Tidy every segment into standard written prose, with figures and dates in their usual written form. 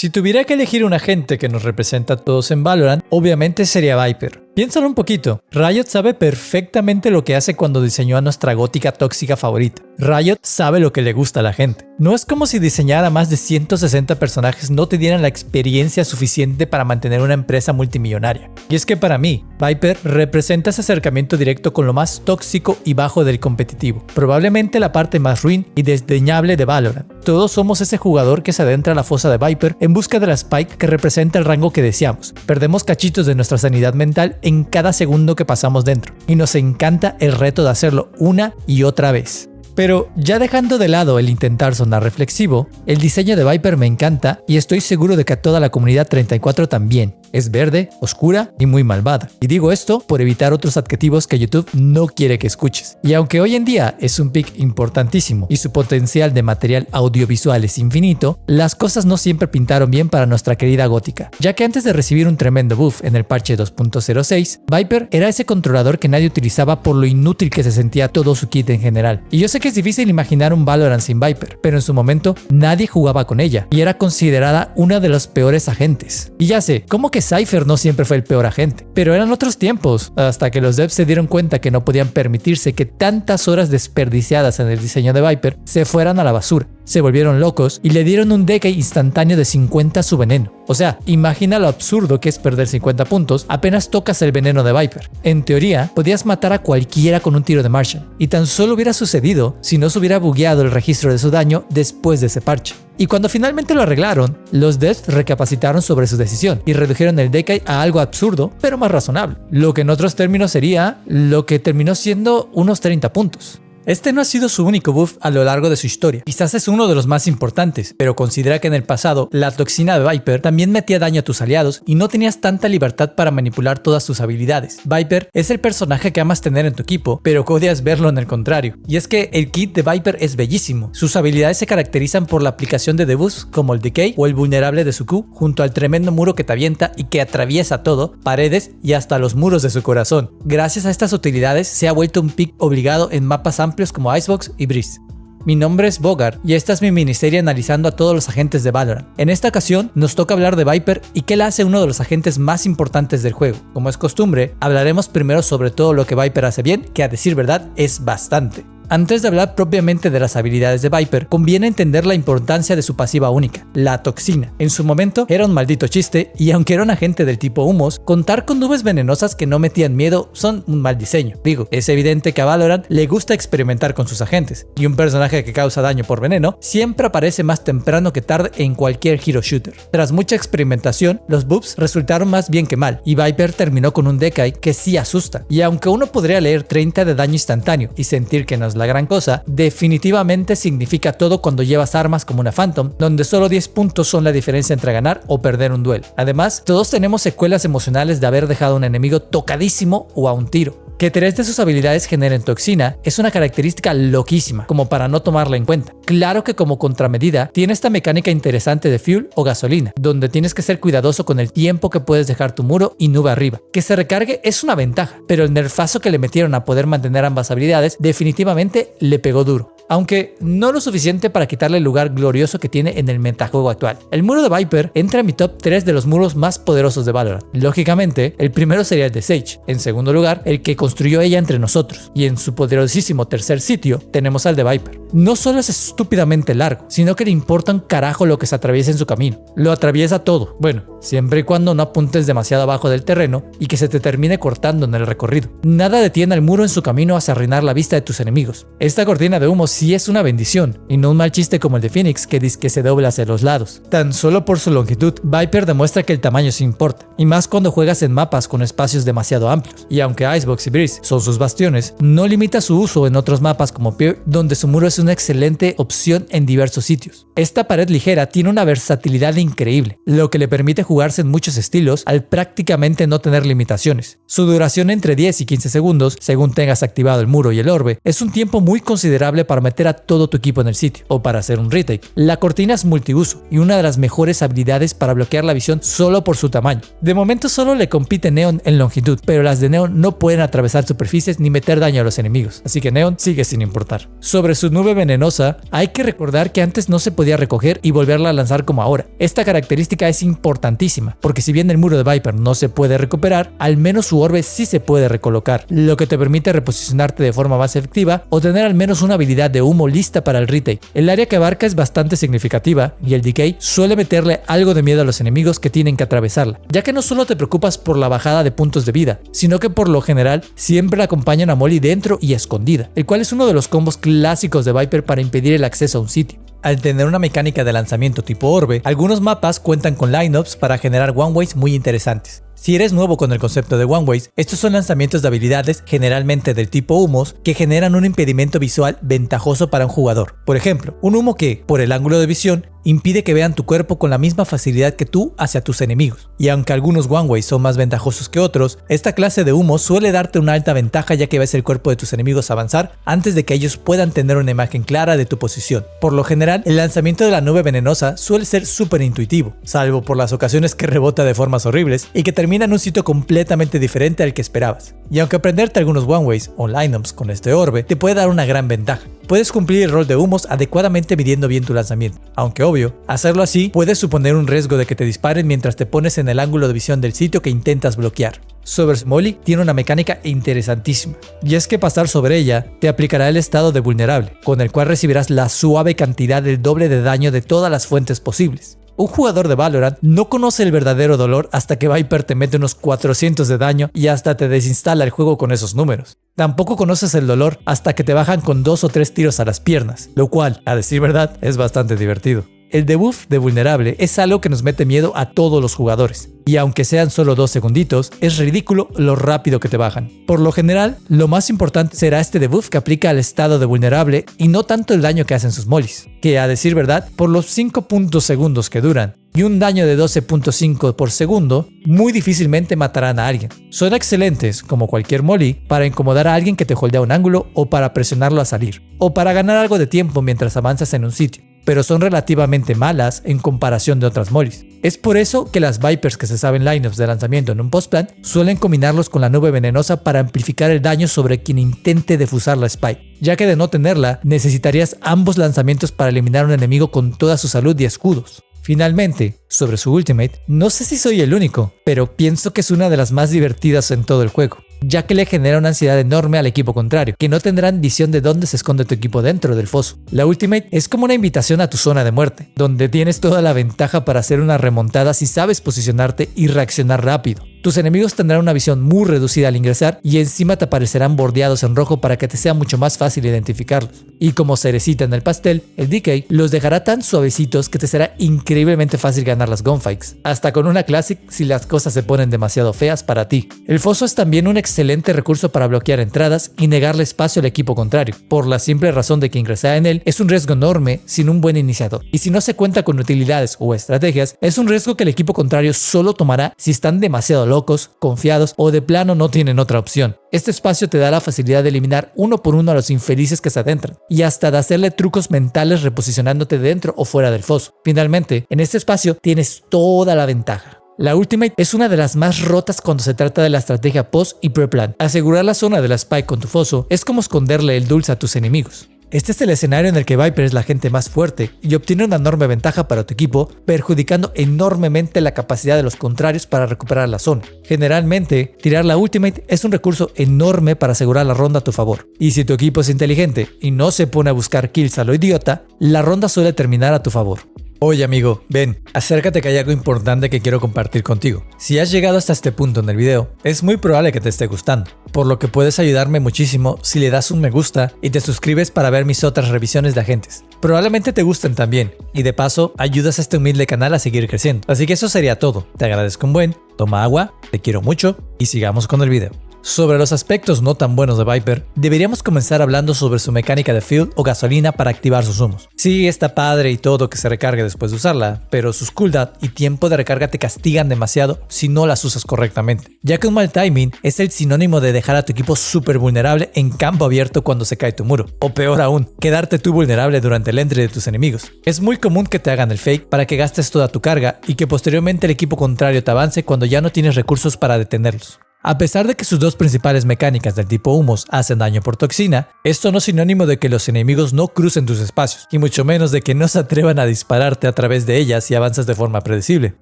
Si tuviera que elegir un agente que nos representa a todos en Valorant, obviamente sería Viper. Piénsalo un poquito, Riot sabe perfectamente lo que hace cuando diseñó a nuestra gótica tóxica favorita. Riot sabe lo que le gusta a la gente. No es como si diseñar a más de 160 personajes no te dieran la experiencia suficiente para mantener una empresa multimillonaria. Y es que para mí, Viper representa ese acercamiento directo con lo más tóxico y bajo del competitivo. Probablemente la parte más ruin y desdeñable de Valorant. Todos somos ese jugador que se adentra a la fosa de Viper en busca de la spike que representa el rango que deseamos. Perdemos cachitos de nuestra sanidad mental en cada segundo que pasamos dentro, y nos encanta el reto de hacerlo una y otra vez. Pero ya dejando de lado el intentar sonar reflexivo, el diseño de Viper me encanta y estoy seguro de que a toda la comunidad 34 también. Es verde, oscura y muy malvada. Y digo esto por evitar otros adjetivos que YouTube no quiere que escuches. Y aunque hoy en día es un pick importantísimo y su potencial de material audiovisual es infinito, las cosas no siempre pintaron bien para nuestra querida gótica. Ya que antes de recibir un tremendo buff en el parche 2.06, Viper era ese controlador que nadie utilizaba por lo inútil que se sentía todo su kit en general. Y yo sé que es difícil imaginar un Valorant sin Viper, pero en su momento nadie jugaba con ella y era considerada una de los peores agentes. Y ya sé, ¿cómo que Cypher no siempre fue el peor agente? Pero eran otros tiempos, hasta que los devs se dieron cuenta que no podían permitirse que tantas horas desperdiciadas en el diseño de Viper se fueran a la basura. Se volvieron locos y le dieron un decay instantáneo de 50 a su veneno. O sea, imagina lo absurdo que es perder 50 puntos apenas tocas el veneno de Viper. En teoría, podías matar a cualquiera con un tiro de Martian, y tan solo hubiera sucedido si no se hubiera bugueado el registro de su daño después de ese parche. Y cuando finalmente lo arreglaron, los devs recapacitaron sobre su decisión y redujeron el decay a algo absurdo, pero más razonable. Lo que en otros términos sería lo que terminó siendo unos 30 puntos. Este no ha sido su único buff a lo largo de su historia, quizás es uno de los más importantes, pero considera que en el pasado la toxina de Viper también metía daño a tus aliados y no tenías tanta libertad para manipular todas tus habilidades. Viper es el personaje que amas tener en tu equipo, pero que odias verlo en el contrario. Y es que el kit de Viper es bellísimo, sus habilidades se caracterizan por la aplicación de debuffs como el Decay o el vulnerable de su Q, junto al tremendo muro que te avienta y que atraviesa todo, paredes y hasta los muros de su corazón. Gracias a estas utilidades se ha vuelto un pick obligado en mapas amplios como Icebox y Breeze. Mi nombre es Bogart y esta es mi miniserie analizando a todos los agentes de Valorant. En esta ocasión nos toca hablar de Viper y qué la hace uno de los agentes más importantes del juego. Como es costumbre, hablaremos primero sobre todo lo que Viper hace bien, que a decir verdad es bastante. Antes de hablar propiamente de las habilidades de Viper, conviene entender la importancia de su pasiva única, la toxina. En su momento era un maldito chiste y aunque era un agente del tipo humos, contar con nubes venenosas que no metían miedo son un mal diseño. Digo, es evidente que a Valorant le gusta experimentar con sus agentes y un personaje que causa daño por veneno siempre aparece más temprano que tarde en cualquier hero shooter. Tras mucha experimentación, los buffs resultaron más bien que mal y Viper terminó con un decay que sí asusta. Y aunque uno podría leer 30 de daño instantáneo y sentir que no es la gran cosa, definitivamente significa todo cuando llevas armas como una Phantom, donde solo 10 puntos son la diferencia entre ganar o perder un duelo. Además, todos tenemos secuelas emocionales de haber dejado a un enemigo tocadísimo o a un tiro. Que 3 de sus habilidades generen toxina es una característica loquísima, como para no tomarla en cuenta. Claro que como contramedida, tiene esta mecánica interesante de fuel o gasolina, donde tienes que ser cuidadoso con el tiempo que puedes dejar tu muro y nube arriba. Que se recargue es una ventaja, pero el nerfazo que le metieron a poder mantener ambas habilidades definitivamente le pegó duro. Aunque no lo suficiente para quitarle el lugar glorioso que tiene en el metajuego actual. El muro de Viper entra en mi top 3 de los muros más poderosos de Valorant. Lógicamente, el primero sería el de Sage. En segundo lugar, el que construyó ella entre nosotros. Y en su poderosísimo tercer sitio, tenemos al de Viper. No solo es estúpidamente largo, sino que le importa un carajo lo que se atraviesa en su camino. Lo atraviesa todo. Bueno, siempre y cuando no apuntes demasiado abajo del terreno y que se te termine cortando en el recorrido. Nada detiene al muro en su camino hacia arruinar la vista de tus enemigos. Esta cortina de humo sí es una bendición, y no un mal chiste como el de Phoenix que dice que se dobla hacia los lados. Tan solo por su longitud, Viper demuestra que el tamaño sí importa, y más cuando juegas en mapas con espacios demasiado amplios. Y aunque Icebox y Breeze son sus bastiones, no limita su uso en otros mapas como Pier, donde su muro es una excelente opción en diversos sitios. Esta pared ligera tiene una versatilidad increíble, lo que le permite jugarse en muchos estilos al prácticamente no tener limitaciones. Su duración entre 10 y 15 segundos, según tengas activado el muro y el orbe, es un tiempo muy considerable para meter a todo tu equipo en el sitio, o para hacer un retake. La cortina es multiuso y una de las mejores habilidades para bloquear la visión solo por su tamaño. De momento solo le compite Neon en longitud, pero las de Neon no pueden atravesar atravesar superficies ni meter daño a los enemigos, así que Neon sigue sin importar. Sobre su nube venenosa, hay que recordar que antes no se podía recoger y volverla a lanzar como ahora. Esta característica es importantísima, porque si bien el muro de Viper no se puede recuperar, al menos su orbe sí se puede recolocar, lo que te permite reposicionarte de forma más efectiva o tener al menos una habilidad de humo lista para el retake. El área que abarca es bastante significativa y el Decay suele meterle algo de miedo a los enemigos que tienen que atravesarla, ya que no solo te preocupas por la bajada de puntos de vida, sino que por lo general siempre acompaña una Molly dentro y escondida, el cual es uno de los combos clásicos de Viper para impedir el acceso a un sitio. Al tener una mecánica de lanzamiento tipo orbe, algunos mapas cuentan con lineups para generar one-ways muy interesantes. Si eres nuevo con el concepto de one-ways, estos son lanzamientos de habilidades generalmente del tipo humos que generan un impedimento visual ventajoso para un jugador. Por ejemplo, un humo que, por el ángulo de visión, impide que vean tu cuerpo con la misma facilidad que tú hacia tus enemigos. Y aunque algunos one-ways son más ventajosos que otros, esta clase de humo suele darte una alta ventaja ya que ves el cuerpo de tus enemigos avanzar antes de que ellos puedan tener una imagen clara de tu posición. Por lo general, el lanzamiento de la nube venenosa suele ser súper intuitivo, salvo por las ocasiones que rebota de formas horribles y que termina en un sitio completamente diferente al que esperabas. Y aunque aprenderte algunos one-ways o lineups con este orbe te puede dar una gran ventaja, puedes cumplir el rol de humos adecuadamente midiendo bien tu lanzamiento. Aunque obvio, hacerlo así puede suponer un riesgo de que te disparen mientras te pones en el ángulo de visión del sitio que intentas bloquear. Sobre su Molly tiene una mecánica interesantísima, y es que pasar sobre ella te aplicará el estado de vulnerable, con el cual recibirás la suave cantidad del doble de daño de todas las fuentes posibles. Un jugador de Valorant no conoce el verdadero dolor hasta que Viper te mete unos 400 de daño y hasta te desinstala el juego con esos números. Tampoco conoces el dolor hasta que te bajan con 2 o 3 tiros a las piernas, lo cual, a decir verdad, es bastante divertido. El debuff de vulnerable es algo que nos mete miedo a todos los jugadores, y aunque sean solo 2 segunditos, es ridículo lo rápido que te bajan. Por lo general, lo más importante será este debuff que aplica al estado de vulnerable y no tanto el daño que hacen sus mollies, que a decir verdad, por los 5 segundos que duran y un daño de 12.5 por segundo, muy difícilmente matarán a alguien. Son excelentes, como cualquier molly, para incomodar a alguien que te holdea un ángulo o para presionarlo a salir, o para ganar algo de tiempo mientras avanzas en un sitio, pero son relativamente malas en comparación de otras mollies. Es por eso que las Vipers que se saben lineups de lanzamiento en un post-plant suelen combinarlos con la nube venenosa para amplificar el daño sobre quien intente defusar la spike, ya que de no tenerla, necesitarías ambos lanzamientos para eliminar a un enemigo con toda su salud y escudos. Finalmente, sobre su ultimate, no sé si soy el único, pero pienso que es una de las más divertidas en todo el juego, ya que le genera una ansiedad enorme al equipo contrario, que no tendrán visión de dónde se esconde tu equipo dentro del foso. La ultimate es como una invitación a tu zona de muerte, donde tienes toda la ventaja para hacer una remontada si sabes posicionarte y reaccionar rápido. Tus enemigos tendrán una visión muy reducida al ingresar y encima te aparecerán bordeados en rojo para que te sea mucho más fácil identificarlos. Y como cerecita en el pastel, el Decay los dejará tan suavecitos que te será increíblemente fácil ganar las gunfights, hasta con una Classic si las cosas se ponen demasiado feas para ti. El foso es también un excelente recurso para bloquear entradas y negarle espacio al equipo contrario, por la simple razón de que ingresar en él es un riesgo enorme sin un buen iniciador. Y si no se cuenta con utilidades o estrategias, es un riesgo que el equipo contrario solo tomará si están demasiado locos, confiados o de plano no tienen otra opción. Este espacio te da la facilidad de eliminar uno por uno a los infelices que se adentran y hasta de hacerle trucos mentales reposicionándote dentro o fuera del foso. Finalmente, en este espacio tienes toda la ventaja. La ultimate es una de las más rotas cuando se trata de la estrategia post y pre-plan. Asegurar la zona de la spike con tu foso es como esconderle el dulce a tus enemigos. Este es el escenario en el que Viper es la gente más fuerte y obtiene una enorme ventaja para tu equipo, perjudicando enormemente la capacidad de los contrarios para recuperar la zona. Generalmente, tirar la ultimate es un recurso enorme para asegurar la ronda a tu favor. Y si tu equipo es inteligente y no se pone a buscar kills a lo idiota, la ronda suele terminar a tu favor. Oye amigo, ven, acércate que hay algo importante que quiero compartir contigo. Si has llegado hasta este punto en el video, es muy probable que te esté gustando, por lo que puedes ayudarme muchísimo si le das un me gusta y te suscribes para ver mis otras revisiones de agentes. Probablemente te gusten también, y de paso ayudas a este humilde canal a seguir creciendo. Así que eso sería todo, te agradezco un buen, toma agua, te quiero mucho y sigamos con el video. Sobre los aspectos no tan buenos de Viper, deberíamos comenzar hablando sobre su mecánica de fuel o gasolina para activar sus humos. Sí, está padre y todo que se recargue después de usarla, pero sus cooldown y tiempo de recarga te castigan demasiado si no las usas correctamente, ya que un mal timing es el sinónimo de dejar a tu equipo súper vulnerable en campo abierto cuando se cae tu muro, o peor aún, quedarte tú vulnerable durante el entry de tus enemigos. Es muy común que te hagan el fake para que gastes toda tu carga y que posteriormente el equipo contrario te avance cuando ya no tienes recursos para detenerlos. A pesar de que sus dos principales mecánicas del tipo humos hacen daño por toxina, esto no es sinónimo de que los enemigos no crucen tus espacios, y mucho menos de que no se atrevan a dispararte a través de ellas si avanzas de forma predecible.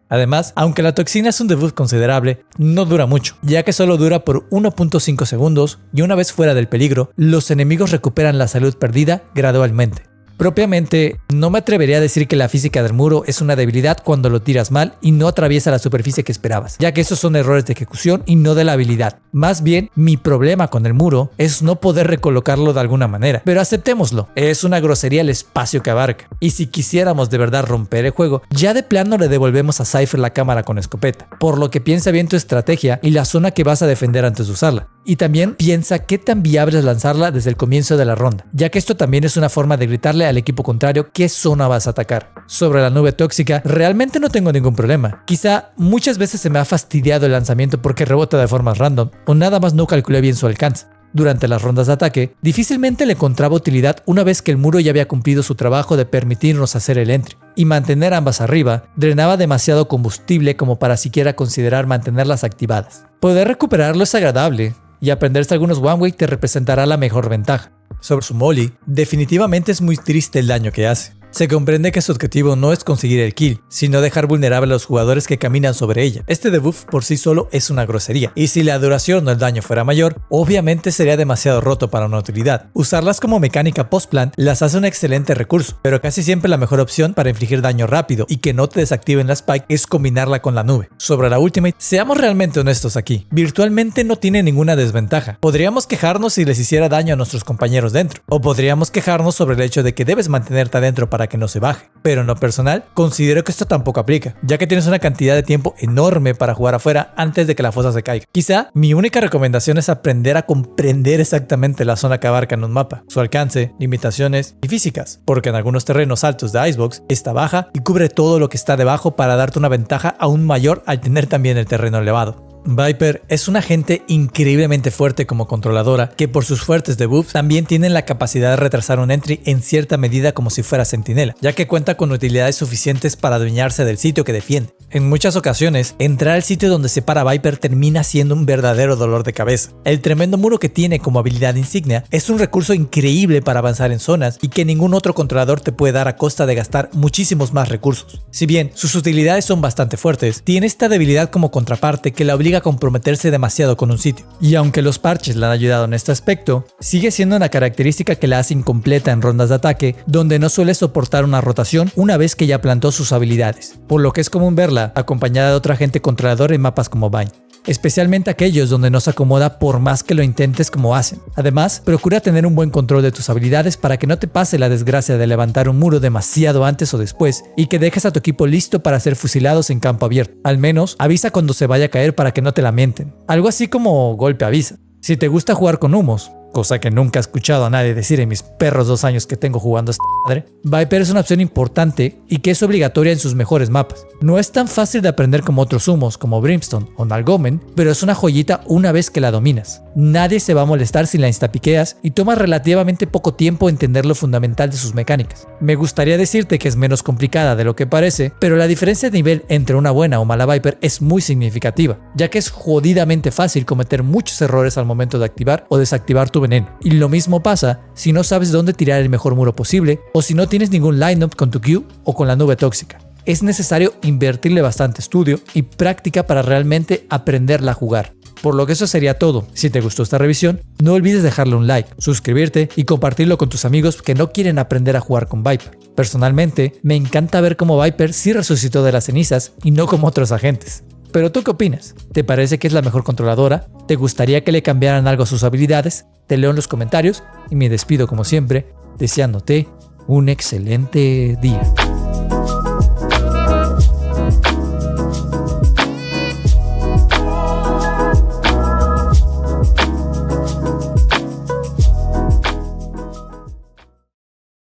Además, aunque la toxina es un debuff considerable, no dura mucho, ya que solo dura por 1.5 segundos y una vez fuera del peligro, los enemigos recuperan la salud perdida gradualmente. Propiamente, no me atrevería a decir que la física del muro es una debilidad cuando lo tiras mal y no atraviesa la superficie que esperabas, ya que esos son errores de ejecución y no de la habilidad. Más bien, mi problema con el muro es no poder recolocarlo de alguna manera, pero aceptémoslo, es una grosería el espacio que abarca. Y si quisiéramos de verdad romper el juego, ya de plano le devolvemos a Cypher la cámara con escopeta, por lo que piensa bien tu estrategia y la zona que vas a defender antes de usarla. Y también piensa qué tan viable es lanzarla desde el comienzo de la ronda, ya que esto también es una forma de gritarle al equipo contrario qué zona vas a atacar. Sobre la nube tóxica, realmente no tengo ningún problema. Quizá muchas veces se me ha fastidiado el lanzamiento porque rebota de formas random o nada más no calculé bien su alcance. Durante las rondas de ataque, difícilmente le encontraba utilidad una vez que el muro ya había cumplido su trabajo de permitirnos hacer el entry, y mantener ambas arriba drenaba demasiado combustible como para siquiera considerar mantenerlas activadas. Poder recuperarlo es agradable, y aprenderse algunos one way te representará la mejor ventaja. Sobre su molly, definitivamente es muy triste el daño que hace. Se comprende que su objetivo no es conseguir el kill, sino dejar vulnerable a los jugadores que caminan sobre ella. Este debuff por sí solo es una grosería, y si la duración o el daño fuera mayor, obviamente sería demasiado roto para una utilidad. Usarlas como mecánica post-plant las hace un excelente recurso, pero casi siempre la mejor opción para infligir daño rápido y que no te desactiven la spike es combinarla con la nube. Sobre la ultimate, seamos realmente honestos aquí, virtualmente no tiene ninguna desventaja. Podríamos quejarnos si les hiciera daño a nuestros compañeros dentro, o podríamos quejarnos sobre el hecho de que debes mantenerte adentro para que no se baje, pero en lo personal considero que esto tampoco aplica, ya que tienes una cantidad de tiempo enorme para jugar afuera antes de que la fosa se caiga. Quizá mi única recomendación es aprender a comprender exactamente la zona que abarca en un mapa, su alcance, limitaciones y físicas, porque en algunos terrenos altos de Icebox está baja y cubre todo lo que está debajo para darte una ventaja aún mayor al tener también el terreno elevado. Viper es un agente increíblemente fuerte como controladora que por sus fuertes debuffs también tiene la capacidad de retrasar un entry en cierta medida como si fuera centinela, ya que cuenta con utilidades suficientes para adueñarse del sitio que defiende. En muchas ocasiones, entrar al sitio donde se para Viper termina siendo un verdadero dolor de cabeza. El tremendo muro que tiene como habilidad insignia es un recurso increíble para avanzar en zonas y que ningún otro controlador te puede dar a costa de gastar muchísimos más recursos. Si bien sus utilidades son bastante fuertes, tiene esta debilidad como contraparte que la obliga a comprometerse demasiado con un sitio. Y aunque los parches le han ayudado en este aspecto, sigue siendo una característica que la hace incompleta en rondas de ataque, donde no suele soportar una rotación una vez que ya plantó sus habilidades, por lo que es común verla acompañada de otra agente controlador en mapas como Vine, especialmente aquellos donde no se acomoda por más que lo intentes como hacen. Además, procura tener un buen control de tus habilidades para que no te pase la desgracia de levantar un muro demasiado antes o después y que dejes a tu equipo listo para ser fusilados en campo abierto. Al menos, avisa cuando se vaya a caer para que no te lamenten. Algo así como golpe avisa. Si te gusta jugar con humos, cosa que nunca he escuchado a nadie decir en mis perros 2 años que tengo jugando a esta madre, Viper es una opción importante y que es obligatoria en sus mejores mapas. No es tan fácil de aprender como otros humos como Brimstone o Nalgomen, pero es una joyita una vez que la dominas. Nadie se va a molestar si la instapiqueas y toma relativamente poco tiempo entender lo fundamental de sus mecánicas. Me gustaría decirte que es menos complicada de lo que parece, pero la diferencia de nivel entre una buena o mala Viper es muy significativa, ya que es jodidamente fácil cometer muchos errores al momento de activar o desactivar tu veneno. Y lo mismo pasa si no sabes dónde tirar el mejor muro posible o si no tienes ningún lineup con tu Q o con la nube tóxica. Es necesario invertirle bastante estudio y práctica para realmente aprenderla a jugar. Por lo que eso sería todo. Si te gustó esta revisión, no olvides dejarle un like, suscribirte y compartirlo con tus amigos que no quieren aprender a jugar con Viper. Personalmente, me encanta ver cómo Viper sí resucitó de las cenizas y no como otros agentes. Pero ¿tú qué opinas? ¿Te parece que es la mejor controladora? ¿Te gustaría que le cambiaran algo a sus habilidades? Te leo en los comentarios y me despido como siempre, deseándote un excelente día.